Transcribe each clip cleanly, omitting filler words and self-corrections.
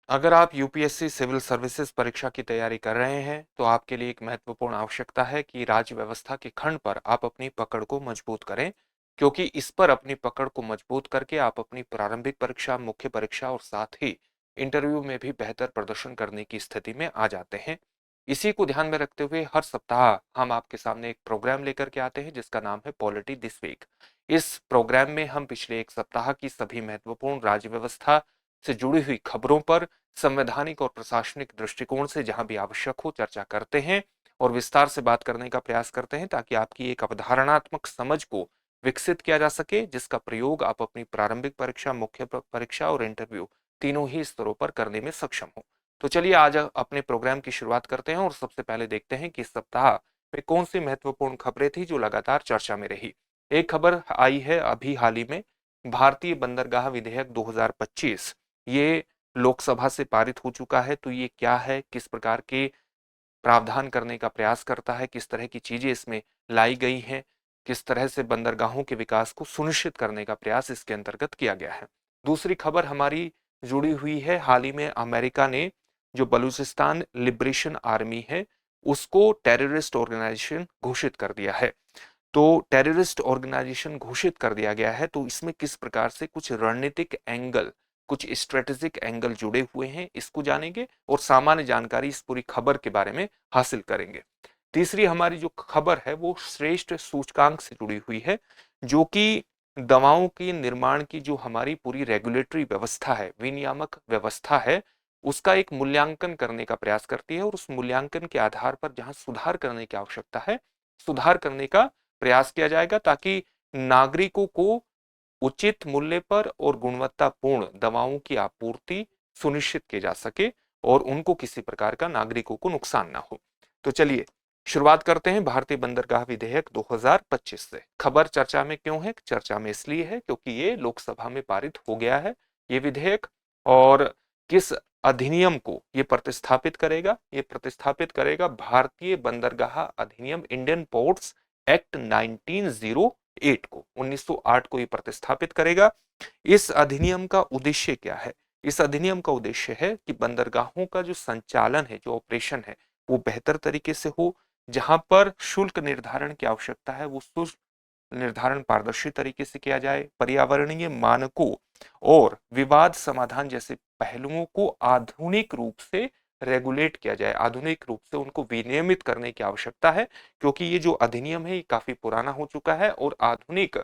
अगर आप UPSC civil services परीक्षा की तैयारी कर रहे हैं तो आपके लिए एक महत्वपूर्ण आवश्यकता है कि राज्य व्यवस्था के खंड पर आप अपनी पकड़ को मजबूत करें, क्योंकि इस पर अपनी पकड़ को मजबूत करके आप अपनी प्रारंभिक परीक्षा, मुख्य परीक्षा और साथ ही इंटरव्यू में भी बेहतर प्रदर्शन करने की स्थिति में आ जाते हैं। इसी को ध्यान में रखते हुए हर सप्ताह हम आपके सामने एक प्रोग्राम लेकर के आते हैं जिसका नाम है पॉलिटी दिस वीक। इस प्रोग्राम में हम पिछले एक सप्ताह की सभी महत्वपूर्ण राज्य व्यवस्था से जुड़ी हुई खबरों पर संवैधानिक और प्रशासनिक दृष्टिकोण से जहां भी आवश्यक हो चर्चा करते हैं और विस्तार से बात करने का प्रयास करते हैं, ताकि आपकी एक अवधारणात्मक समझ को विकसित किया जा सके, जिसका प्रयोग आप अपनी प्रारंभिक परीक्षा, मुख्य परीक्षा और इंटरव्यू तीनों ही स्तरों पर करने में सक्षम हो। तो चलिए आज अपने प्रोग्राम की शुरुआत करते हैं और सबसे पहले देखते हैं कि इस सप्ताह में कौन सी महत्वपूर्ण खबरें थी जो लगातार चर्चा में रही। एक खबर आई है अभी हाल ही में, भारतीय बंदरगाह विधेयक 2025, ये लोकसभा से पारित हो चुका है। तो ये क्या है, किस प्रकार के प्रावधान करने का प्रयास करता है, किस तरह की चीजें इसमें लाई गई हैं, किस तरह से बंदरगाहों के विकास को सुनिश्चित करने का प्रयास इसके अंतर्गत किया गया है। दूसरी खबर हमारी जुड़ी हुई है, हाल ही में अमेरिका ने जो बलूचिस्तान लिबरेशन आर्मी है उसको टेररिस्ट ऑर्गेनाइजेशन घोषित कर दिया है। तो टेररिस्ट ऑर्गेनाइजेशन घोषित कर दिया गया है, तो इसमें किस प्रकार से कुछ रणनीतिक एंगल, कुछ स्ट्रेटेजिक एंगल जुड़े हुए हैं, इसको जानेंगे और सामान्य जानकारी इस पूरी खबर के बारे में हासिल करेंगे। तीसरी हमारी जो खबर है वो श्रेष्ठ सूचकांक से जुड़ी हुई है, जो कि दवाओं के निर्माण की जो हमारी पूरी रेगुलेटरी व्यवस्था है, विनियामक व्यवस्था है, उसका एक मूल्यांकन करने का प्रयास करती है और उस मूल्यांकन के आधार पर जहां सुधार करने की आवश्यकता है, सुधार करने का प्रयास किया जाएगा, ताकि नागरिकों को उचित मूल्य पर और गुणवत्तापूर्ण दवाओं की आपूर्ति सुनिश्चित की जा सके और उनको किसी प्रकार का नागरिकों को नुकसान ना हो। तो चलिए शुरुआत करते हैं भारतीय बंदरगाह विधेयक 2025 से। खबर चर्चा में क्यों है? चर्चा में इसलिए है क्योंकि ये लोकसभा में पारित हो गया है ये विधेयक। और किस अधिनियम को ये प्रतिस्थापित करेगा? ये प्रतिस्थापित करेगा भारतीय बंदरगाह अधिनियम, इंडियन पोर्ट्स एक्ट 1908 को, 1908 को ये प्रतिस्थापित करेगा। इस अधिनियम का उद्देश्य क्या है? इस अधिनियम का उद्देश्य है कि बंदरगाहों का जो संचालन है, जो ऑपरेशन है, वो बेहतर तरीके से हो। जहां पर शुल्क निर्धारण की आवश्यकता है वो शुल्क निर्धारण पारदर्शी तरीके से किया जाए। पर्यावरणीय मानकों और विवाद समाधान जैसे पहलुओं को आधुनिक रूप से रेगुलेट किया जाए, आधुनिक रूप से उनको विनियमित करने की आवश्यकता है, क्योंकि ये जो अधिनियम है ये काफी पुराना हो चुका है और आधुनिक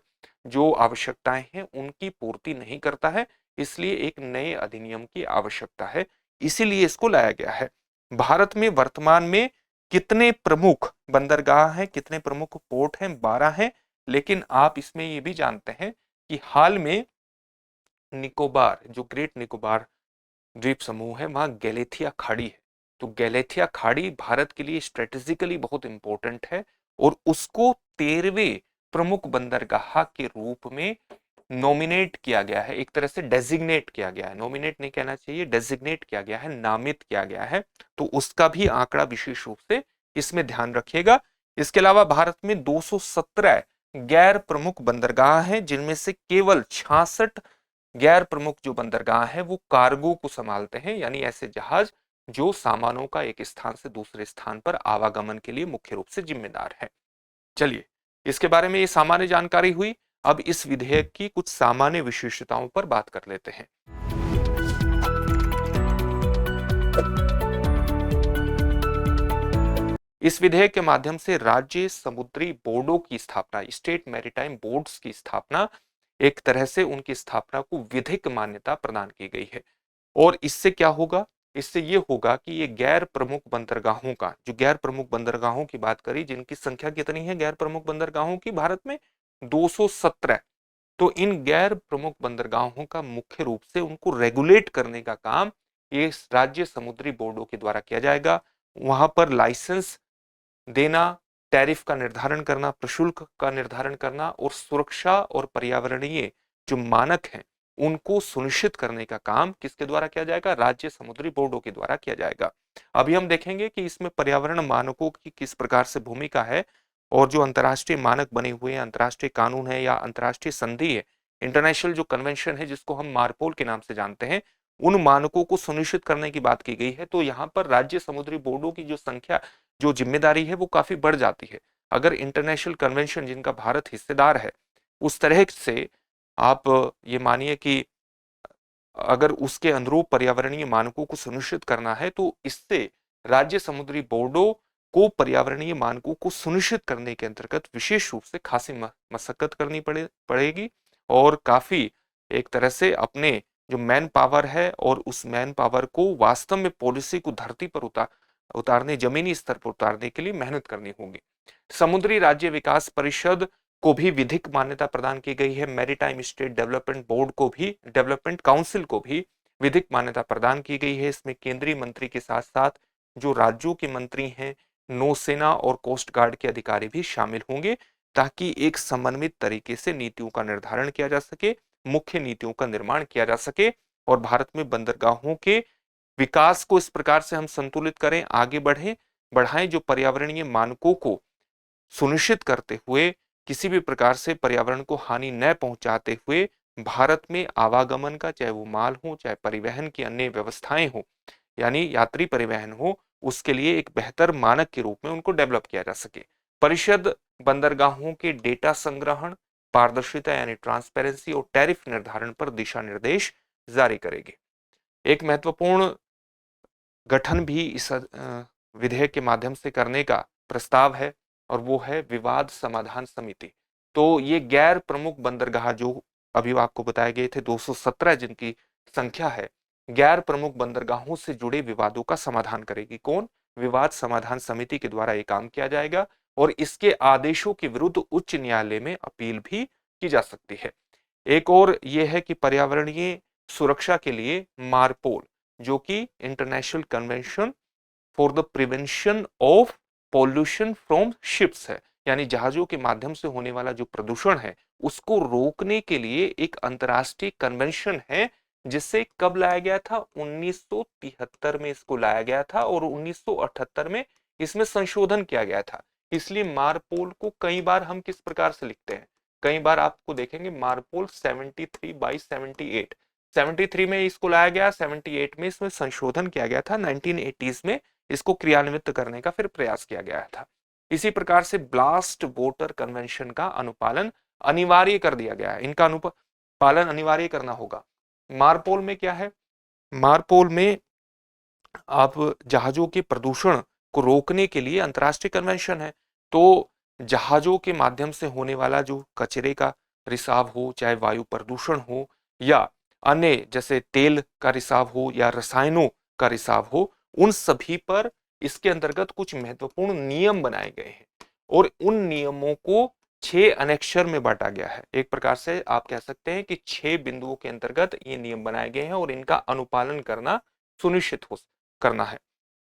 जो आवश्यकताएं हैं उनकी पूर्ति नहीं करता है। इसलिए एक नए अधिनियम की आवश्यकता है, इसीलिए इसको लाया गया है। भारत में वर्तमान में कितने प्रमुख बंदरगाह हैं, कितने प्रमुख पोर्ट हैं? 12 हैं। लेकिन आप इसमें ये भी जानते हैं कि हाल में निकोबार, जो ग्रेट निकोबार द्वीप समूह है, वहां गैलेथिया खाड़ी है। तो गैलेथिया खाड़ी भारत के लिए स्ट्रेटेजिकली बहुत इंपॉर्टेंट है और उसको 13वें प्रमुख बंदरगाह के रूप में नॉमिनेट किया गया है, एक तरह से डेजिग्नेट किया गया है। नॉमिनेट नहीं कहना चाहिए, डेजिग्नेट किया गया है, नामित किया गया है। तो उसका भी आंकड़ा विशेष रूप से इसमें ध्यान रखिएगा। इसके अलावा भारत में 217 गैर प्रमुख बंदरगाह हैं, जिनमें से केवल 66 गैर प्रमुख जो बंदरगाह है वो कार्गो को संभालते हैं, यानी ऐसे जहाज जो सामानों का एक स्थान से दूसरे स्थान पर आवागमन के लिए मुख्य रूप से जिम्मेदार है। चलिए, इसके बारे में ये सामान्य जानकारी हुई। अब इस विधेयक की कुछ सामान्य विशेषताओं पर बात कर लेते हैं। इस विधेयक के माध्यम से राज्य समुद्री बोर्डों की स्थापना, स्टेट मैरीटाइम बोर्ड्स की स्थापना, एक तरह से उनकी स्थापना को विधिक मान्यता प्रदान की गई है। और इससे क्या होगा? इससे ये होगा कि ये गैर प्रमुख बंदरगाहों का, जो गैर प्रमुख बंदरगाहों की बात करी, जिनकी संख्या कितनी है गैर प्रमुख बंदरगाहों की भारत में? 217। तो इन गैर प्रमुख बंदरगाहों का मुख्य रूप से उनको रेगुलेट करने का काम ये राज्य समुद्री बोर्डों के द्वारा किया जाएगा। वहां पर लाइसेंस देना, टैरिफ का निर्धारण करना, प्रशुल्क का निर्धारण करना और सुरक्षा और पर्यावरणीय जो मानक हैं उनको सुनिश्चित करने का काम किसके द्वारा किया जाएगा? राज्य समुद्री बोर्डों के द्वारा किया जाएगा। अभी हम देखेंगे कि इसमें पर्यावरण मानकों की किस प्रकार से भूमिका है और जो अंतर्राष्ट्रीय मानक बने हुए हैं, अंतर्राष्ट्रीय कानून है या अंतर्राष्ट्रीय संधि है, इंटरनेशनल जो कन्वेंशन है जिसको हम मार्पोल के नाम से जानते हैं, उन मानकों को सुनिश्चित करने की बात की गई है। तो यहाँ पर राज्य समुद्री बोर्डों की जो संख्या, जो जिम्मेदारी है वो काफी बढ़ जाती है। अगर इंटरनेशनल कन्वेंशन जिनका भारत हिस्सेदार है उस तरह से आप ये मानिए कि अगर उसके अनुरूप पर्यावरणीय मानकों को सुनिश्चित करना है तो इससे राज्य समुद्री बोर्डों को पर्यावरणीय मानकों को सुनिश्चित करने के अंतर्गत विशेष रूप से खासी मशक्कत करनी पड़ेगी और काफी एक तरह से अपने जो मैन पावर है और उस मैन पावर को वास्तव में पॉलिसी को धरती पर उतारने, जमीनी स्तर पर उतारने के लिए मेहनत करनी होगी। समुद्री राज्य विकास परिषद को भी विधिक मान्यता प्रदान की गई है। मैरीटाइम स्टेट डेवलपमेंट बोर्ड को भी, डेवलपमेंट काउंसिल को भी विधिक मान्यता प्रदान की गई है। इसमें केंद्रीय मंत्री के साथ साथ जो राज्यों के मंत्री हैं, नौसेना और कोस्ट गार्ड के अधिकारी भी शामिल होंगे ताकि एक समन्वित तरीके से नीतियों का निर्धारण किया जा सके, मुख्य नीतियों का निर्माण किया जा सके और भारत में बंदरगाहों के विकास को इस प्रकार से हम संतुलित करें, आगे बढ़ाएं जो पर्यावरणीय मानकों को सुनिश्चित करते हुए किसी भी प्रकार से पर्यावरण को हानि न पहुंचाते हुए भारत में आवागमन का, चाहे वो माल हो चाहे परिवहन की अन्य व्यवस्थाएं हो, यानी यात्री परिवहन हो, उसके लिए एक बेहतर मानक के रूप में उनको डेवलप किया जा सके। परिषद बंदरगाहों के डेटा संग्रहण, पारदर्शिता यानी ट्रांसपेरेंसी और टैरिफ निर्धारण पर दिशा निर्देश जारी करेगी। एक महत्वपूर्ण गठन भी इस विधेयक के माध्यम से करने का प्रस्ताव है और वो है विवाद समाधान समिति। तो ये गैर प्रमुख बंदरगाह जो अभी आपको बताए गए थे 217 जिनकी संख्या है, गैर प्रमुख बंदरगाहों से जुड़े विवादों का समाधान करेगी। कौन? विवाद समाधान समिति के द्वारा ये काम किया जाएगा और इसके आदेशों के विरुद्ध उच्च न्यायालय में अपील भी की जा सकती है। एक और ये है कि पर्यावरणीय सुरक्षा के लिए मारपोल, जो कि international convention for the prevention of pollution from ships है, यानी जहाजों के माध्यम से होने वाला जो प्रदूषण है उसको रोकने के लिए एक अंतरराष्ट्रीय कन्वेंशन है, जिसे कब लाया गया था? 1973 में इसको लाया गया था और 1978 में इसमें संशोधन किया गया था। इसलिए मारपोल को कई बार हम किस प्रकार से लिखते हैं, कई बार आपको देखेंगे मारपोल 73/78, 73 में इसको लाया गया, 78 में इसमें संशोधन किया गया था, 1980s में इसको क्रियान्वित करने का फिर प्रयास किया गया था। इसी प्रकार से ब्लास्ट वाटर कन्वेंशन का अनुपालन अनिवार्य कर दिया गया है, इनका अनुपालन अनिवार्य करना होगा। मारपोल में क्या है? मारपोल में आप जहाजों के प्रदूषण को रोकने के लिए अंतरराष्ट्रीय कन्वेंशन है। तो जहाजों के माध्यम से होने वाला जो कचरे का रिसाव हो, चाहे वायु प्रदूषण हो या अन्य जैसे तेल का रिसाव हो या रसायनों का रिसाव हो, उन सभी पर इसके अंतर्गत कुछ महत्वपूर्ण नियम बनाए गए हैं और उन नियमों को 6 अनेक्षर में बांटा गया है। एक प्रकार से आप कह सकते हैं कि 6 बिंदुओं के अंतर्गत ये नियम बनाए गए हैं और इनका अनुपालन करना सुनिश्चित करना है।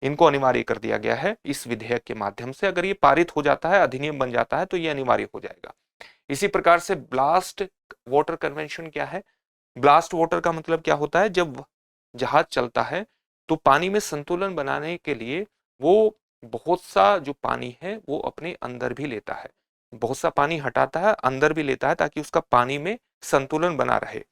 इनको अनिवार्य कर दिया गया है इस विधेयक के माध्यम से। अगर ये पारित हो जाता है, अधिनियम बन जाता है, तो ये अनिवार्य हो जाएगा। इसी प्रकार से ब्लास्ट वाटर कन्वेंशन क्या है? ब्लास्ट वाटर का मतलब क्या होता है? जब जहाज चलता है तो पानी में संतुलन बनाने के लिए वो बहुत सा जो पानी है वो अपने अंदर भी लेता है, बहुत सा पानी हटाता है, अंदर भी लेता है ताकि उसका पानी में संतुलन बना रहे।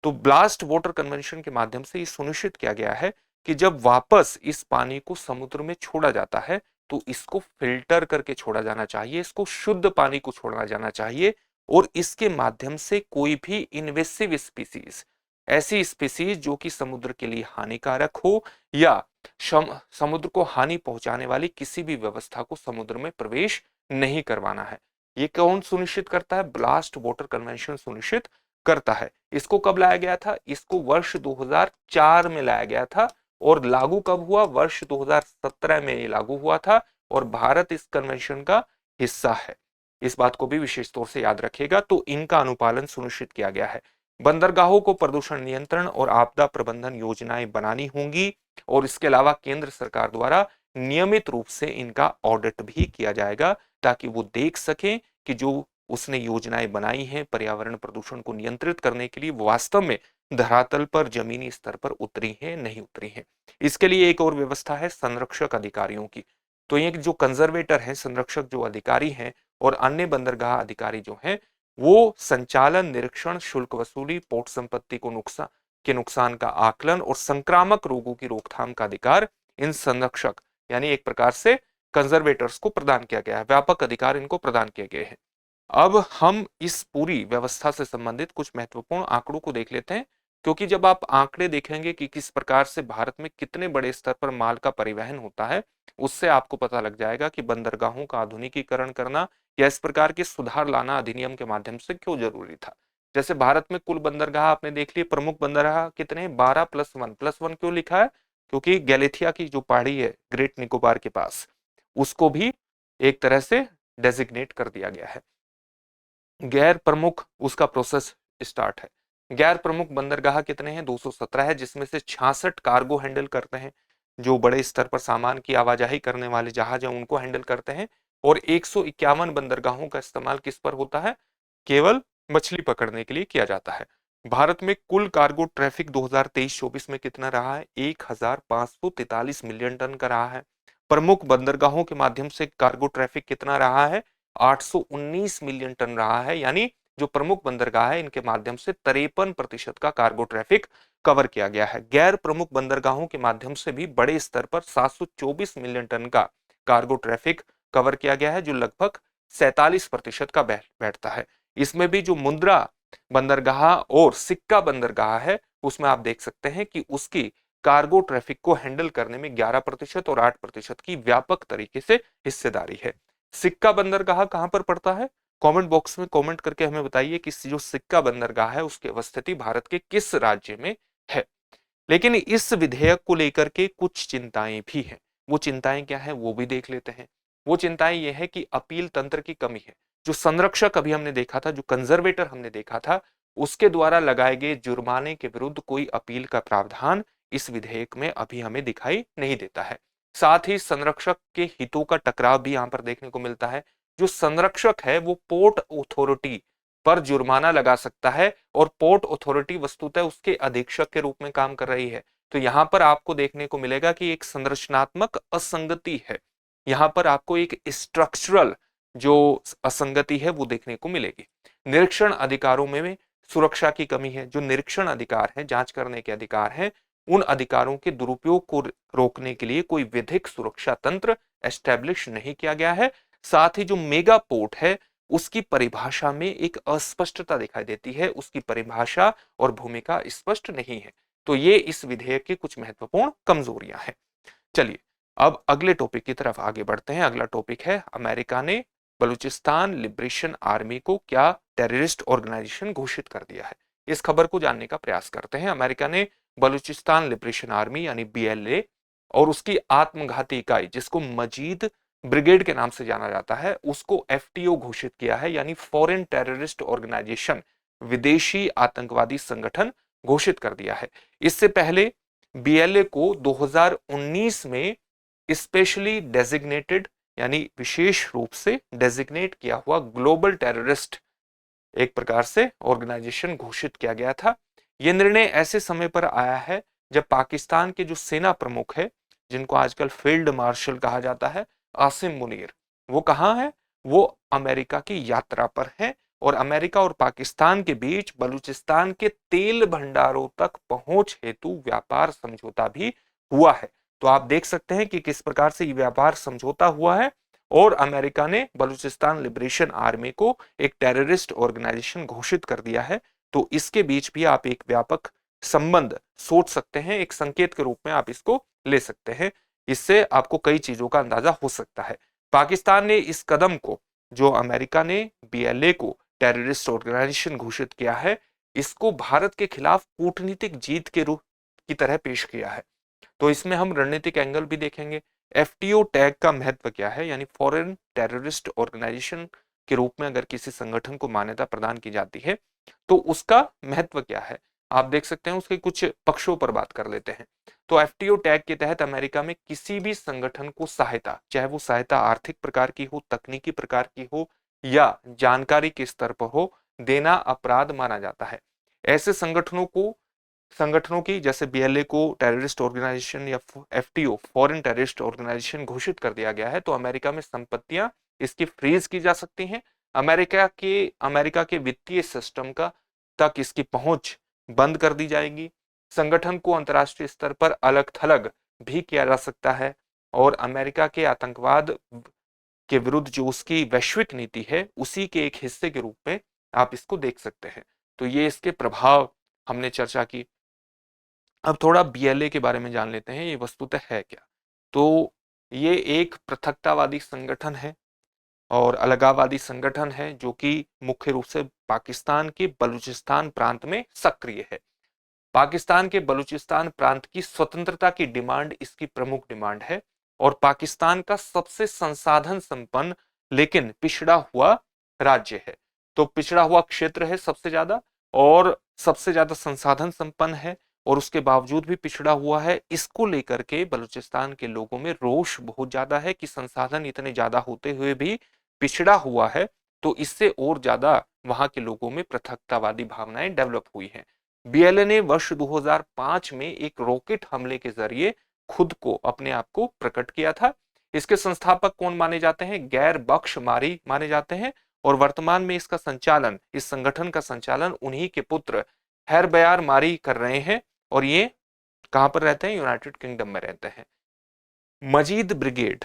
तो ब्लास्ट वाटर कन्वेंशन के माध्यम से ये सुनिश्चित किया गया है कि जब वापस इस पानी को समुद्र में छोड़ा जाता है तो इसको फिल्टर करके छोड़ा जाना चाहिए, इसको शुद्ध पानी को छोड़ा जाना चाहिए और इसके माध्यम से कोई भी इन्वेसिव स्पीसीज, ऐसी स्पीसीज जो कि समुद्र के लिए हानिकारक हो या समुद्र को हानि पहुंचाने वाली किसी भी व्यवस्था को समुद्र में प्रवेश नहीं करवाना है। ये कौन सुनिश्चित करता है? ब्लास्ट वाटर कन्वेंशन सुनिश्चित करता है। इसको कब लाया गया था? इसको वर्ष 2004 में लाया गया था और लागू कब हुआ? वर्ष 2017 में ये लागू हुआ था और भारत इस कन्वेंशन का हिस्सा है। इस बात को भी विशेष तौर से याद रखिएगा। तो इनका अनुपालन सुनिश्चित किया गया है। बंदरगाहों को प्रदूषण नियंत्रण और आपदा प्रबंधन योजनाएं बनानी होंगी और इसके अलावा केंद्र सरकार द्वारा नियमित रूप से इनका ऑडिट भी किया जाएगा ताकि वो देख सकें कि जो उसने योजनाएं बनाई हैं पर्यावरण प्रदूषण को नियंत्रित करने के लिए वो वास्तव में धरातल पर, जमीनी स्तर पर उतरी हैं नहीं उतरी हैं। इसके लिए एक और व्यवस्था है संरक्षक अधिकारियों की। तो ये जो कंजर्वेटर हैं, संरक्षक जो अधिकारी हैं और अन्य बंदरगाह अधिकारी जो हैं, वो संचालन, निरीक्षण, शुल्क वसूली, पोर्ट संपत्ति को नुकसान के नुकसान का आकलन और संक्रामक रोगों की रोकथाम का अधिकार इन संरक्षक यानी एक प्रकार से कंजर्वेटर्स को प्रदान किया गया है, व्यापक अधिकार इनको प्रदान किए गए हैं। अब हम इस पूरी व्यवस्था से संबंधित कुछ महत्वपूर्ण आंकड़ों को देख लेते हैं, क्योंकि जब आप आंकड़े देखेंगे कि किस प्रकार से भारत में कितने बड़े स्तर पर माल का परिवहन होता है, उससे आपको पता लग जाएगा कि बंदरगाहों का आधुनिकीकरण करना या इस प्रकार के सुधार लाना अधिनियम के माध्यम से क्यों जरूरी था। जैसे भारत में कुल बंदरगाह आपने देख लिए, प्रमुख बंदरगाह कितने, 12+1। +1 क्यों लिखा है? क्योंकि गैलेथिया की जो पहाड़ी है ग्रेट निकोबार के पास, उसको भी एक तरह से डेजिग्नेट कर दिया गया है। गैर प्रमुख उसका प्रोसेस स्टार्ट है। गैर प्रमुख बंदरगाह कितने हैं? 217 है, जिसमें से 66 कार्गो हैंडल करते हैं, जो बड़े स्तर पर सामान की आवाजाही करने वाले जहाज हैं उनको हैंडल करते हैं। और 151 बंदरगाहों का इस्तेमाल किस पर होता है? केवल मछली पकड़ने के लिए किया जाता है। भारत में कुल कार्गो ट्रैफिक 2023-24 में कितना रहा है? 1543 मिलियन टन का रहा है। प्रमुख बंदरगाहों के माध्यम से कार्गो ट्रैफिक कितना रहा है? 819 मिलियन टन रहा है। यानी जो प्रमुख बंदरगाह है इनके माध्यम से 53% का कार्गो ट्रैफिक कवर किया गया है। गैर प्रमुख बंदरगाहों के माध्यम से भी बड़े स्तर पर 724 मिलियन टन का कार्गो ट्रैफिक कवर किया गया है, जो लगभग 47% का बैठता है। इसमें भी जो मुंद्रा बंदरगाह और सिक्का बंदरगाह है, उसमें आप देख सकते हैं कि उसकी कार्गो ट्रैफिक को हैंडल करने में 11% और 8% की व्यापक तरीके से हिस्सेदारी है। सिक्का बंदरगाह कहां पर पड़ता है? कमेंट बॉक्स में कमेंट करके हमें बताइए कि जो सिक्का बंदरगाह है उसकी अवस्थिति भारत के किस राज्य में है। लेकिन इस विधेयक को लेकर के कुछ चिंताएं भी हैं। वो चिंताएं क्या है वो भी देख लेते हैं। वो चिंताएं ये है कि अपील तंत्र की कमी है। जो संरक्षक अभी हमने देखा था, जो कंजर्वेटर हमने देखा था, उसके द्वारा लगाए गए जुर्माने के विरुद्ध कोई अपील का प्रावधान इस विधेयक में अभी हमें दिखाई नहीं देता है। साथ ही संरक्षक के हितों का टकराव भी यहां पर देखने को मिलता है। जो संरक्षक है वो पोर्ट अथॉरिटी पर जुर्माना लगा सकता है और पोर्ट अथॉरिटी वस्तुतः उसके अधीक्षक के रूप में काम कर रही है। तो यहां पर आपको देखने को मिलेगा कि एक संरचनात्मक असंगति है। यहां पर आपको एक स्ट्रक्चरल जो असंगति है वो देखने को मिलेगी। निरीक्षण अधिकारों में सुरक्षा की कमी है। जो निरीक्षण अधिकार है, जांच करने के अधिकार हैं, उन अधिकारों के दुरुपयोग को रोकने के लिए कोई विधिक सुरक्षा तंत्र एस्टेब्लिश नहीं किया गया है। साथ ही जो मेगा पोर्ट है उसकी परिभाषा में एक अस्पष्टता दिखाई देती है, उसकी परिभाषा और भूमिका स्पष्ट नहीं है। तो ये इस विधेयक की कुछ महत्वपूर्ण कमजोरियां हैं। चलिए अब अगले टॉपिक की तरफ आगे बढ़ते हैं। अगला टॉपिक है, अमेरिका ने बलूचिस्तान लिबरेशन आर्मी को क्या टेररिस्ट ऑर्गेनाइजेशन घोषित कर दिया है। इस खबर को जानने का प्रयास करते हैं। अमेरिका ने बलूचिस्तान लिबरेशन आर्मी यानी BLA और उसकी आत्मघाती इकाई जिसको मजीद ब्रिगेड के नाम से जाना जाता है, उसको FTO घोषित किया है, यानी फॉरेन टेररिस्ट ऑर्गेनाइजेशन, विदेशी आतंकवादी संगठन घोषित कर दिया है। इससे पहले BLA को 2019 में स्पेशली डेजिग्नेटेड यानी विशेष रूप से डेजिग्नेट किया हुआ ग्लोबल टेररिस्ट एक प्रकार से ऑर्गेनाइजेशन घोषित किया गया था। यह निर्णय ऐसे समय पर आया है जब पाकिस्तान के जो सेना प्रमुख है, जिनको आजकल फील्ड मार्शल कहा जाता है, आसिम मुनीर, वो कहाँ है? वो अमेरिका की यात्रा पर है और अमेरिका और पाकिस्तान के बीच बलूचिस्तान के तेल भंडारों तक पहुंच हेतु व्यापार समझौता भी हुआ है। तो आप देख सकते हैं कि किस प्रकार से ये व्यापार समझौता हुआ है और अमेरिका ने बलूचिस्तान लिबरेशन आर्मी को एक टेररिस्ट ऑर्गेनाइजेशन घोषित कर दिया है। तो इसके बीच भी आप एक व्यापक संबंध सोच सकते हैं, एक संकेत के रूप में आप इसको ले सकते हैं। इससे आपको कई चीजों का अंदाजा हो सकता है। पाकिस्तान ने इस कदम को, जो अमेरिका ने BLA को टेररिस्ट ऑर्गेनाइजेशन घोषित किया है, इसको भारत के खिलाफ कूटनीतिक जीत के रूप की तरह पेश किया है। तो इसमें हम रणनीतिक एंगल भी देखेंगे। FTO टैग का महत्व क्या है, यानी फॉरेन टेररिस्ट ऑर्गेनाइजेशन के रूप में अगर किसी संगठन को मान्यता प्रदान की जाती है तो उसका महत्व क्या है, आप देख सकते हैं। उसके कुछ पक्षों पर बात कर लेते हैं। तो FTO टैग के तहत अमेरिका में किसी भी संगठन को सहायता, चाहे वो सहायता आर्थिक प्रकार की हो, तकनीकी प्रकार की हो या जानकारी के स्तर पर हो, देना अपराध माना जाता है। ऐसे संगठनों की जैसे BLA को टेररिस्ट ऑर्गेनाइजेशन या FTO फॉरेन टेररिस्ट ऑर्गेनाइजेशन घोषित कर दिया गया है, तो अमेरिका में संपत्तियां इसकी फ्रीज की जा सकती हैं। अमेरिका के वित्तीय सिस्टम का तक इसकी पहुंच बंद कर दी जाएगी। संगठन को अंतर्राष्ट्रीय स्तर पर अलग थलग भी किया जा सकता है और अमेरिका के आतंकवाद के विरुद्ध जो उसकी वैश्विक नीति है उसी के एक हिस्से के रूप में आप इसको देख सकते हैं। तो ये इसके प्रभाव हमने चर्चा की। अब थोड़ा बीएलए के बारे में जान लेते हैं, ये वस्तुतः है क्या। तो ये एक पृथकतावादी संगठन है और अलगाववादी संगठन है जो कि मुख्य रूप से पाकिस्तान के बलूचिस्तान प्रांत में सक्रिय है। पाकिस्तान के बलूचिस्तान प्रांत की स्वतंत्रता की डिमांड इसकी प्रमुख डिमांड है और पाकिस्तान का सबसे संसाधन संपन्न लेकिन पिछड़ा हुआ राज्य है। तो पिछड़ा हुआ क्षेत्र है सबसे ज्यादा और सबसे ज्यादा संसाधन संपन्न है और उसके बावजूद भी पिछड़ा हुआ है। इसको लेकर के बलूचिस्तान के लोगों में रोष बहुत ज्यादा है कि संसाधन इतने ज्यादा होते हुए भी पिछड़ा हुआ है, तो इससे और ज्यादा वहां के लोगों में पृथकतावादी भावनाएं डेवलप हुई हैं। बीएलए ने वर्ष 2005 में एक रॉकेट हमले के जरिए खुद को अपने आप को प्रकट किया था। इसके संस्थापक कौन माने जाते हैं? गैर बख्श मारी माने जाते हैं और वर्तमान में इसका संचालन, इस संगठन का संचालन उन्हीं के पुत्र हैरबयार मारी कर रहे हैं और ये कहां पर रहते हैं? यूनाइटेड किंगडम में रहते हैं। मजीद ब्रिगेड,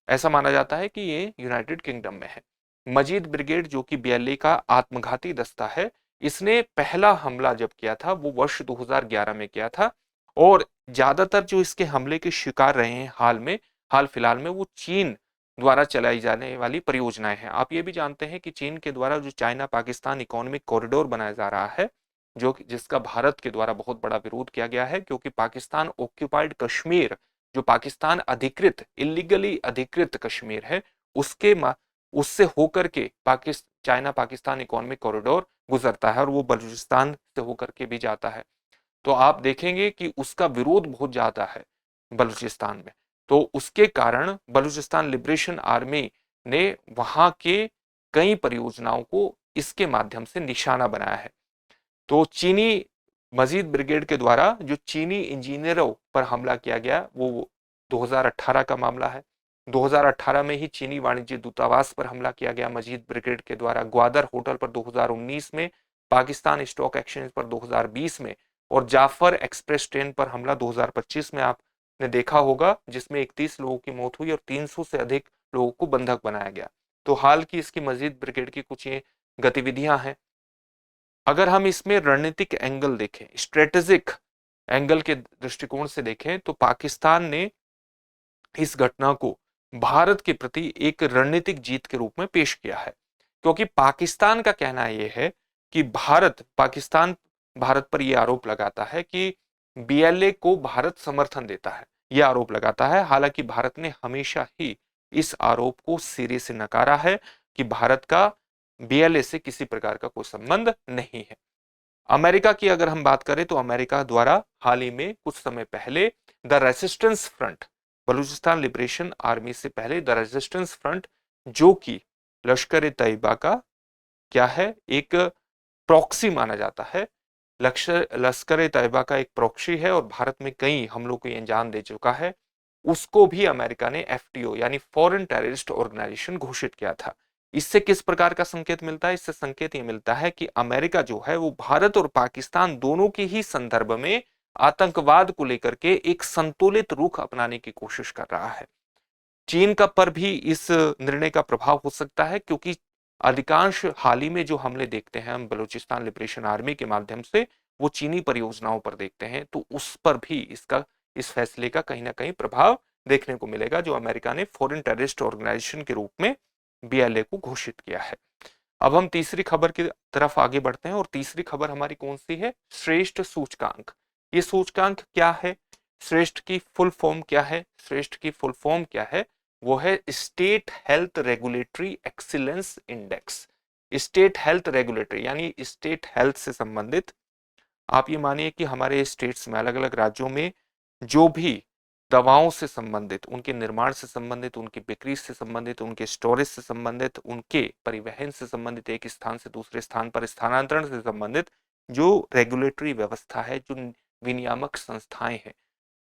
ऐसा माना जाता है कि ये यूनाइटेड किंगडम में है। मजीद ब्रिगेड जो कि बीएलए का आत्मघाती दस्ता है, इसने पहला हमला जब किया था वो वर्ष 2011 में किया था और ज्यादातर जो इसके हमले के शिकार रहे हैं हाल फिलहाल में वो चीन द्वारा चलाई जाने वाली परियोजनाएं हैं। आप ये भी जानते हैं कि चीन के द्वारा जो चाइना पाकिस्तान इकोनॉमिक कॉरिडोर बनाया जा रहा है, जो जिसका भारत के द्वारा बहुत बड़ा विरोध किया गया है, क्योंकि पाकिस्तान ऑक्यूपाइड कश्मीर, जो पाकिस्तान अधिकृत इलीगली अधिकृत कश्मीर है, उसके उससे होकर के चाइना पाकिस्तान इकोनॉमिक कॉरिडोर गुजरता है और वो बलूचिस्तान से होकर के भी जाता है। तो आप देखेंगे कि उसका विरोध बहुत ज्यादा है बलूचिस्तान में। तो उसके कारण बलूचिस्तान लिबरेशन आर्मी ने वहां के कई परियोजनाओं को इसके माध्यम से निशाना बनाया है। तो चीनी मजीद ब्रिगेड के द्वारा जो चीनी इंजीनियरों पर हमला किया गया वो 2018 का मामला है। 2018 में ही चीनी वाणिज्य दूतावास पर हमला किया गया मजीद ब्रिगेड के द्वारा, ग्वादर होटल पर 2019 में, पाकिस्तान स्टॉक एक्सचेंज पर 2020 में और जाफर एक्सप्रेस ट्रेन पर हमला 2025 में आपने देखा होगा, जिसमें 31 लोगों की मौत हुई और 300 से अधिक लोगों को बंधक बनाया गया। तो हाल की इसकी मजीद ब्रिगेड की कुछ ये गतिविधियां हैं। अगर हम इसमें रणनीतिक एंगल देखें, स्ट्रेटेजिक एंगल के दृष्टिकोण से देखें, तो पाकिस्तान ने इस घटना को भारत के प्रति एक रणनीतिक जीत के रूप में पेश किया है, क्योंकि पाकिस्तान का कहना यह है कि पाकिस्तान भारत पर यह आरोप लगाता है कि बीएलए को भारत समर्थन देता है, यह आरोप लगाता है। हालांकि भारत ने हमेशा ही इस आरोप को सिरे से नकारा है कि भारत का बीएलए से किसी प्रकार का कोई संबंध नहीं है। अमेरिका की अगर हम बात करें तो अमेरिका द्वारा हाल ही में कुछ समय पहले the resistance front, Balochistan liberation army से पहले द रेजिस्टेंस फ्रंट, जो कि लश्कर ए तैयबा का क्या है, एक प्रॉक्सी माना जाता है, लश्कर ए तैयबा का एक प्रॉक्सी है और भारत में कई हमलों को अंजाम दे चुका है, उसको भी अमेरिका ने एफटीओ यानी फॉरेन टेररिस्ट ऑर्गेनाइजेशन घोषित किया था। इससे किस प्रकार का संकेत मिलता है? इससे संकेत ये मिलता है कि अमेरिका जो है वो भारत और पाकिस्तान दोनों के ही संदर्भ में आतंकवाद को लेकर के एक संतुलित रुख अपनाने की कोशिश कर रहा है। चीन का पर भी इस निर्णय का प्रभाव हो सकता है, क्योंकि अधिकांश हाल ही में जो हमले देखते हैं हम बलूचिस्तान लिबरेशन आर्मी के माध्यम से, वो चीनी परियोजनाओं पर देखते हैं, तो उस पर भी इस फैसले का कहीं ना कहीं प्रभाव देखने को मिलेगा, जो अमेरिका ने फॉरेन टेररिस्ट ऑर्गेनाइजेशन के रूप में बीएलए को घोषित किया है। अब हम तीसरी खबर की तरफ आगे बढ़ते हैं और तीसरी खबर हमारी कौन सी है? श्रेष्ठ सूचकांक। ये सूचकांक क्या है? श्रेष्ठ की फुल फॉर्म क्या है? श्रेष्ठ की फुल फॉर्म क्या है? वो है state health regulatory excellence index. State health regulatory यानी स्टेट हेल्थ से संबंधित, आप ये मानिए कि हमारे स्टेट्स में, अलग अलग राज्यों में जो भी दवाओं से संबंधित, उनके निर्माण से संबंधित, उनकी बिक्री से संबंधित, उनके स्टोरेज से संबंधित, उनके परिवहन से संबंधित, एक स्थान से दूसरे स्थान पर स्थानांतरण से संबंधित जो रेगुलेटरी व्यवस्था है, जो विनियामक संस्थाएं हैं,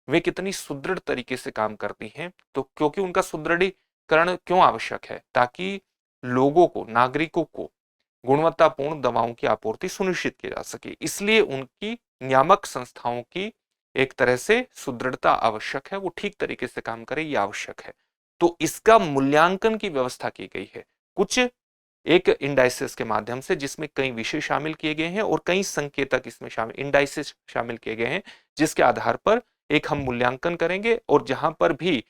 वे कितनी सुदृढ़ तरीके से काम करती हैं। तो क्योंकि उनका सुदृढ़ीकरण क्यों आवश्यक है? ताकि लोगों को, नागरिकों को गुणवत्तापूर्ण दवाओं की आपूर्ति सुनिश्चित की जा सके, इसलिए उनकी नियामक संस्थाओं की एक तरह से सुदृढ़ता आवश्यक है, वो ठीक तरीके से काम करे, ये आवश्यक है। तो इसका मूल्यांकन की व्यवस्था की गई है कुछ एक इंडाइसिस के माध्यम से, जिसमें कई विषय शामिल किए गए हैं और कई संकेतक इसमें शामिल इंडाइसिस शामिल किए गए हैं, जिसके आधार पर एक हम मूल्यांकन करेंगे और जहां पर भी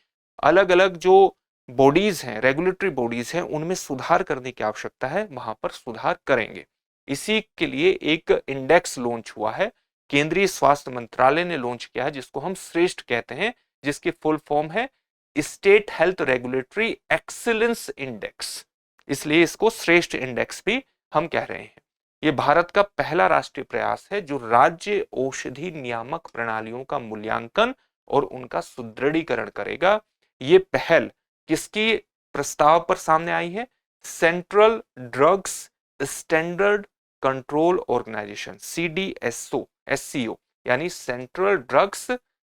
अलग अलग जो बॉडीज हैं, रेगुलेटरी बॉडीज हैं, उनमें सुधार करने की आवश्यकता है, वहां पर सुधार करेंगे। इसी के लिए एक इंडेक्स लॉन्च हुआ है, केंद्रीय स्वास्थ्य मंत्रालय ने लॉन्च किया है, जिसको हम श्रेष्ठ कहते हैं, जिसकी फुल फॉर्म है state health regulatory excellence index, इसलिए इसको श्रेष्ठ इंडेक्स भी हम कह रहे हैं। ये भारत का पहला राष्ट्रीय प्रयास है जो राज्य औषधि नियामक प्रणालियों का मूल्यांकन और उनका सुदृढ़ीकरण करेगा। ये पहल किसकी प्रस्ताव पर सामने आई है? Central Drugs Standard Control Organisation, CDSO, SCO, यानी Central Drugs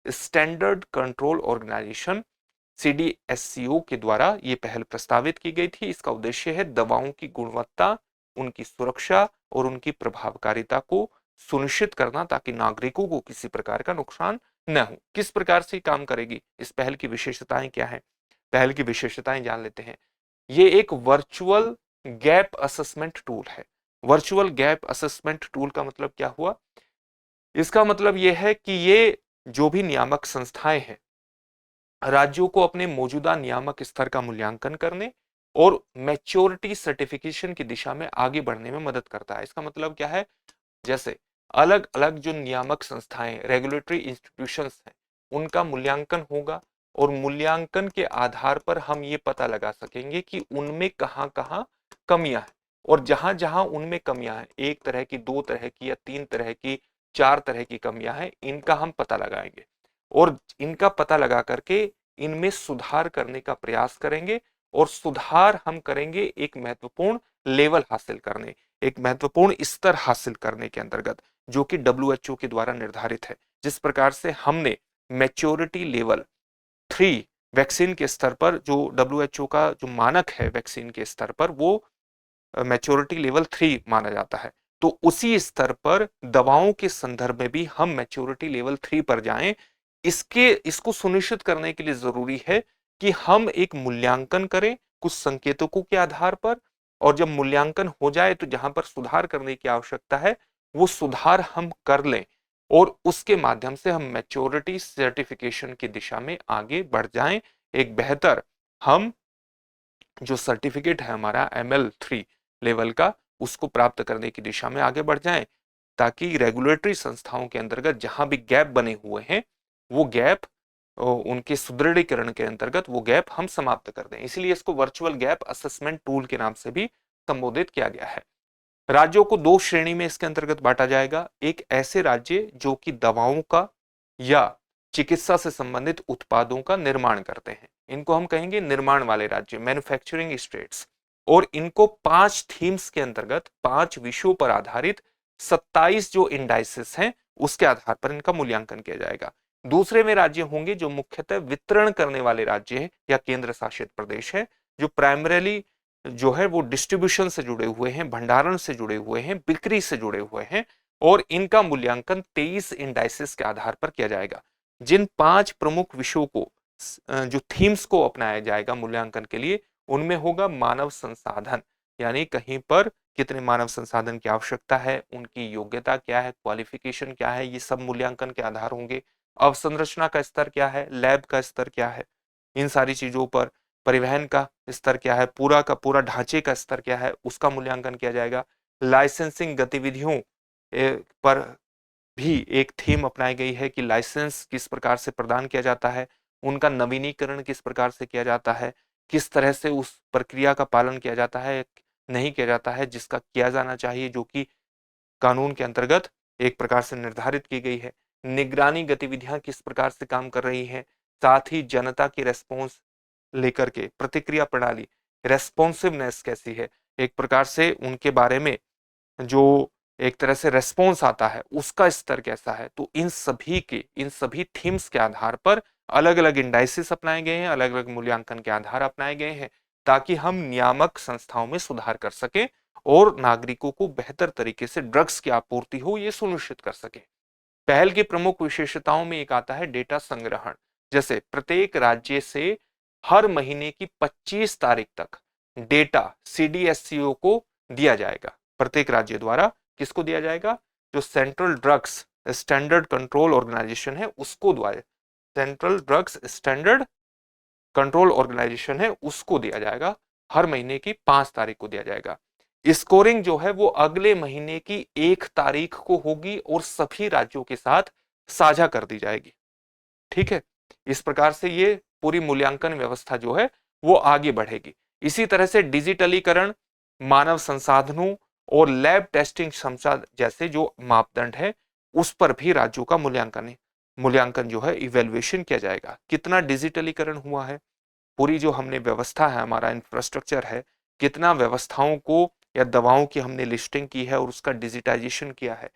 Standard Control Organisation, CDSCO के द्वारा ये पहल प्रस्तावित की गई थी। इसका उद्देश्य है दवाओं की गुणवत्ता, उनकी सुरक्षा और उनकी प्रभावकारिता को सुनिश्चित करना, ताकि नागरिकों को किसी प्रकार का नुकसान न हो। किस प्रकार से काम करेगी, इस पहल की विशेषताएं क्या है? पहल की विशेषताएं जान लेते हैं। ये एक वर्चुअल गैप असेसमेंट टूल है। वर्चुअल गैप असेसमेंट टूल का मतलब क्या हुआ? इसका मतलब यह है कि ये जो भी नियामक संस्थाएं हैं, राज्यों को अपने मौजूदा नियामक स्तर का मूल्यांकन करने और मैच्योरिटी सर्टिफिकेशन की दिशा में आगे बढ़ने में मदद करता है। इसका मतलब क्या है? जैसे अलग अलग जो नियामक संस्थाएं, रेगुलेटरी इंस्टीट्यूशंस हैं, उनका मूल्यांकन होगा और मूल्यांकन के आधार पर हम ये पता लगा सकेंगे कि उनमें कहां कहां कमियां हैं, और जहां जहां उनमें कमियां हैं, एक तरह की, दो तरह की या तीन तरह की, चार तरह की कमियां हैं, इनका हम पता लगाएंगे और इनका पता लगा करके इनमें सुधार करने का प्रयास करेंगे। और सुधार हम करेंगे एक महत्वपूर्ण लेवल हासिल करने, एक महत्वपूर्ण स्तर हासिल करने के अंतर्गत, जो कि डब्ल्यूएचओ के द्वारा निर्धारित है। जिस प्रकार से हमने मैच्योरिटी लेवल 3 वैक्सीन के स्तर पर, जो डब्ल्यूएचओ का जो मानक है वैक्सीन के स्तर पर, वो मैच्योरिटी लेवल 3 माना जाता है, तो उसी स्तर पर दवाओं के संदर्भ में भी हम मैच्योरिटी लेवल 3 पर जाएं। इसको सुनिश्चित करने के लिए जरूरी है कि हम एक मूल्यांकन करें कुछ संकेतकों के आधार पर, और जब मूल्यांकन हो जाए तो जहां पर सुधार करने की आवश्यकता है वो सुधार हम कर लें, और उसके माध्यम से हम मैच्योरिटी सर्टिफिकेशन की दिशा में आगे बढ़ जाएं। एक बेहतर हम जो सर्टिफिकेट है हमारा ML3 लेवल का, उसको प्राप्त करने की दिशा में आगे बढ़ जाएं, ताकि रेगुलेटरी संस्थाओं के अंतर्गत जहां भी गैप बने हुए हैं, वो गैप उनके सुदृढ़ीकरण के अंतर्गत वो गैप हम समाप्त कर दें। इसलिए इसको वर्चुअल गैप असेसमेंट टूल के नाम से भी संबोधित किया गया है। राज्यों को दो श्रेणी में इसके अंतर्गत बांटा जाएगा। एक ऐसे राज्य जो कि दवाओं का या चिकित्सा से संबंधित उत्पादों का निर्माण करते हैं, इनको हम कहेंगे निर्माण वाले राज्य, मैन्युफैक्चरिंग स्टेट्स, और इनको 5 थीम्स के अंतर्गत, 5 विषयों पर आधारित 27 जो इंडाइसिस हैं, उसके आधार पर इनका मूल्यांकन किया जाएगा। दूसरे में राज्य होंगे जो मुख्यतः वितरण करने वाले राज्य हैं या केंद्र शासित प्रदेश है, जो प्राइमरीली जो है वो डिस्ट्रीब्यूशन से जुड़े हुए हैं, भंडारण से जुड़े हुए हैं, बिक्री से जुड़े हुए हैं, और इनका मूल्यांकन 23 इंडाइसिस के आधार पर किया जाएगा। जिन 5 प्रमुख विषयों को, जो थीम्स को अपनाया जाएगा मूल्यांकन के लिए, उनमें होगा मानव संसाधन, यानी कहीं पर कितने मानव संसाधन की आवश्यकता है, उनकी योग्यता क्या है, क्वालिफिकेशन क्या है, ये सब मूल्यांकन के आधार होंगे। अवसंरचना का स्तर क्या है, लैब का स्तर क्या है, इन सारी चीजों पर, परिवहन का स्तर क्या है, पूरा का पूरा ढांचे का स्तर क्या है, उसका मूल्यांकन किया जाएगा। लाइसेंसिंग गतिविधियों पर भी एक थीम अपनाई गई है कि लाइसेंस किस प्रकार से प्रदान किया जाता है, उनका नवीनीकरण किस प्रकार से किया जाता है, किस तरह से उस प्रक्रिया का पालन किया जाता है, नहीं किया जाता है, जिसका किया जाना चाहिए, जो कि कानून के अंतर्गत एक प्रकार से निर्धारित की गई है। निगरानी गतिविधियां किस प्रकार से काम कर रही हैं, साथ ही जनता की रेस्पॉन्स लेकर के प्रतिक्रिया प्रणाली, रेस्पॉन्सिवनेस कैसी है, एक प्रकार से उनके बारे में जो एक तरह से रेस्पॉन्स आता है उसका स्तर कैसा है। तो इन सभी थीम्स के आधार पर अलग अलग इंडाइसिस अपनाए गए हैं, अलग अलग मूल्यांकन के आधार अपनाए गए हैं, ताकि हम नियामक संस्थाओं में सुधार कर सकें और नागरिकों को बेहतर तरीके से ड्रग्स की आपूर्ति हो, ये सुनिश्चित कर सके। पहल की प्रमुख विशेषताओं में एक आता है डेटा संग्रहण। जैसे प्रत्येक राज्य से हर महीने की 25 तारीख तक डेटा CDSCO को दिया जाएगा। प्रत्येक राज्य द्वारा किसको दिया जाएगा? जो Central Drugs Standard Control Organisation है उसको द्वारा, Central Drugs Standard Control Organisation है उसको दिया जाएगा। हर महीने की 5 तारीख को दिया जाएगा। स्कोरिंग जो है वो अगले महीने की 1 तारीख को होगी और सभी राज्यों के साथ साझा कर दी जाएगी। ठीक है, इस प्रकार से ये पूरी मूल्यांकन व्यवस्था जो है वो आगे बढ़ेगी। इसी तरह से डिजिटलीकरण, मानव संसाधनों और लैब टेस्टिंग क्षमता जैसे जो मापदंड है उस पर भी राज्यों का मूल्यांकन जो है इवेल्युएशन किया जाएगा। कितना डिजिटलीकरण हुआ है, पूरी जो हमने व्यवस्था है, हमारा इंफ्रास्ट्रक्चर है, कितना व्यवस्थाओं को या दवाओं की हमने लिस्टिंग की है और उसका डिजिटाइजेशन किया है।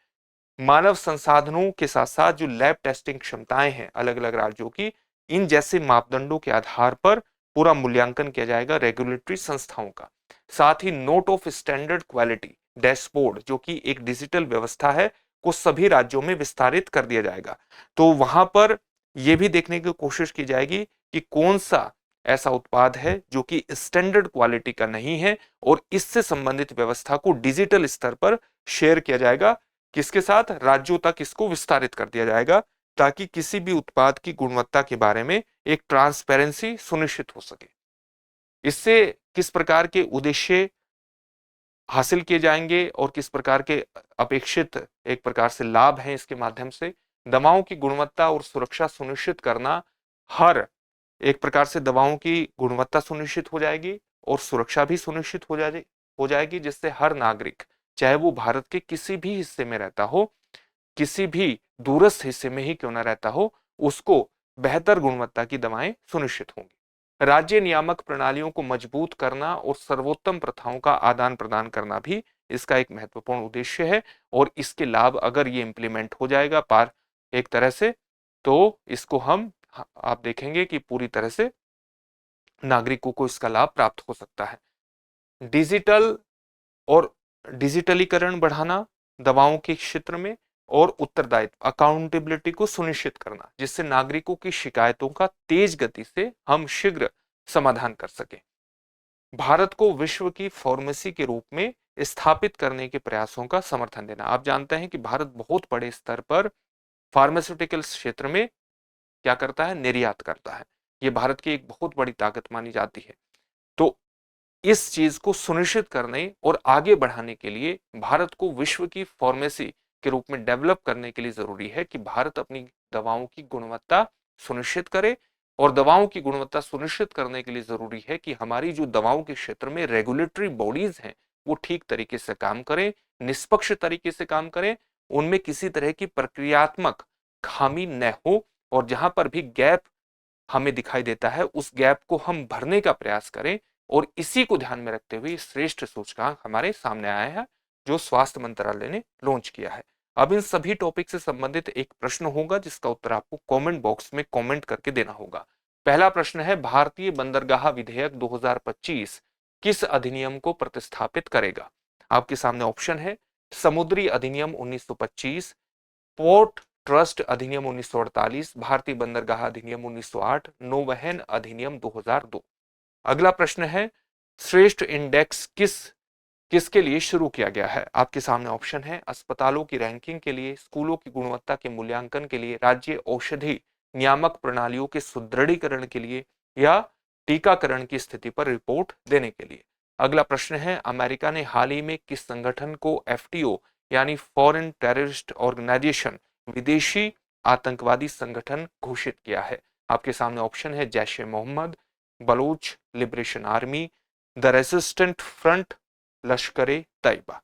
मानव संसाधनों के साथ साथ जो लैब टेस्टिंग क्षमताएं हैं अलग अलग राज्यों की, इन जैसे मापदंडों के आधार पर पूरा मूल्यांकन किया जाएगा रेगुलेटरी संस्थाओं का। साथ ही not of standard quality dashboard जो कि एक डिजिटल व्यवस्था है को सभी राज्यों में विस्तारित कर दिया जाएगा। तो वहां पर यह भी देखने की कोशिश की जाएगी कि कौन सा ऐसा उत्पाद है जो कि स्टैंडर्ड क्वालिटी का नहीं है और इससे संबंधित व्यवस्था को डिजिटल स्तर पर शेयर किया जाएगा। किसके साथ? राज्यों तक इसको विस्तारित कर दिया जाएगा ताकि किसी भी उत्पाद की गुणवत्ता के बारे में एक ट्रांसपेरेंसी सुनिश्चित हो सके। इससे किस प्रकार के उद्देश्य हासिल किए जाएंगे और किस प्रकार के अपेक्षित एक प्रकार से लाभ हैं इसके माध्यम से? दवाओं की गुणवत्ता और सुरक्षा सुनिश्चित करना, हर एक प्रकार से दवाओं की गुणवत्ता सुनिश्चित हो जाएगी और सुरक्षा भी सुनिश्चित हो जाएगी जिससे हर नागरिक, चाहे वो भारत के किसी भी हिस्से में रहता हो, किसी भी दूरस्थ हिस्से में ही क्यों ना रहता हो, उसको बेहतर गुणवत्ता की दवाएं सुनिश्चित होंगी। राज्य नियामक प्रणालियों को मजबूत करना और सर्वोत्तम प्रथाओं का आदान प्रदान करना भी इसका एक महत्वपूर्ण उद्देश्य है और इसके लाभ अगर ये इंप्लीमेंट हो जाएगा पार एक तरह से, तो इसको हम आप देखेंगे कि पूरी तरह से नागरिकों को इसका लाभ प्राप्त हो सकता है। डिजिटल और डिजिटलीकरण बढ़ाना दवाओं के क्षेत्र में और उत्तरदायित्व अकाउंटेबिलिटी को सुनिश्चित करना जिससे नागरिकों की शिकायतों का तेज गति से हम शीघ्र समाधान कर सके। भारत को विश्व की फार्मेसी के रूप में स्थापित करने के प्रयासों का समर्थन देना। आप जानते हैं कि भारत बहुत बड़े स्तर पर फार्मास्यूटिकल्स क्षेत्र में क्या करता है? निर्यात करता है। ये भारत की एक बहुत बड़ी ताकत मानी जाती है। तो इस चीज को सुनिश्चित करने और आगे बढ़ाने के लिए भारत को विश्व की फार्मेसी के रूप में डेवलप करने के लिए जरूरी है कि भारत अपनी दवाओं की गुणवत्ता सुनिश्चित करे और दवाओं की गुणवत्ता सुनिश्चित करने के लिए जरूरी है कि हमारी जो दवाओं के क्षेत्र में रेगुलेटरी बॉडीज हैं वो ठीक तरीके से काम करें, निष्पक्ष तरीके से काम करें, उनमें किसी तरह की प्रक्रियात्मक खामी न हो और जहां पर भी गैप हमें दिखाई देता है उस गैप को हम भरने का प्रयास करें। और इसी को ध्यान में रखते हुए श्रेष्ठ सूचकांक हमारे सामने आया है जो स्वास्थ्य मंत्रालय ने लॉन्च किया है। अब इन सभी टॉपिक से संबंधित एक प्रश्न होगा जिसका उत्तर आपको कमेंट बॉक्स में कमेंट करके देना होगा। पहला प्रश्न है, भारतीय बंदरगाह विधेयक 2025 किस अधिनियम को प्रतिस्थापित करेगा? आपके सामने ऑप्शन है, समुद्री अधिनियम 1925, पोर्ट ट्रस्ट अधिनियम 1948, भारतीय बंदरगाह अधिनियम 1908, नौवहन अधिनियम 2002। अगला प्रश्न है, श्रेष्ठ इंडेक्स किसके लिए शुरू किया गया है? आपके सामने ऑप्शन है, अस्पतालों की रैंकिंग के लिए, स्कूलों की गुणवत्ता के मूल्यांकन के लिए, राज्य औषधि नियामक प्रणालियों के सुदृढ़ीकरण के लिए या टीकाकरण की स्थिति पर रिपोर्ट देने के लिए। अगला प्रश्न है, अमेरिका ने हाल ही में किस संगठन को FTO यानी फॉरेन टेररिस्ट ऑर्गेनाइजेशन विदेशी आतंकवादी संगठन घोषित किया है? आपके सामने ऑप्शन है, Jaish e Mohammed, Baloch liberation army, the resistant front, Lashkar e Taiba.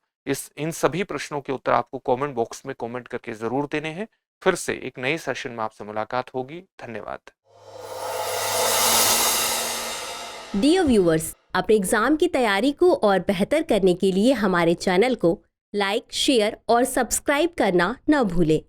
इन सभी प्रश्नों के उत्तर आपको कमेंट बॉक्स में कमेंट करके जरूर देने हैं। फिर से एक नए सेशन में आपसे मुलाकात होगी। धन्यवाद। डियर व्यूअर्स, अपने एग्जाम की तैयारी को और बेहतर करने के लिए हमारे चैनल को लाइक, शेयर और सब्सक्राइब करना न भूलें।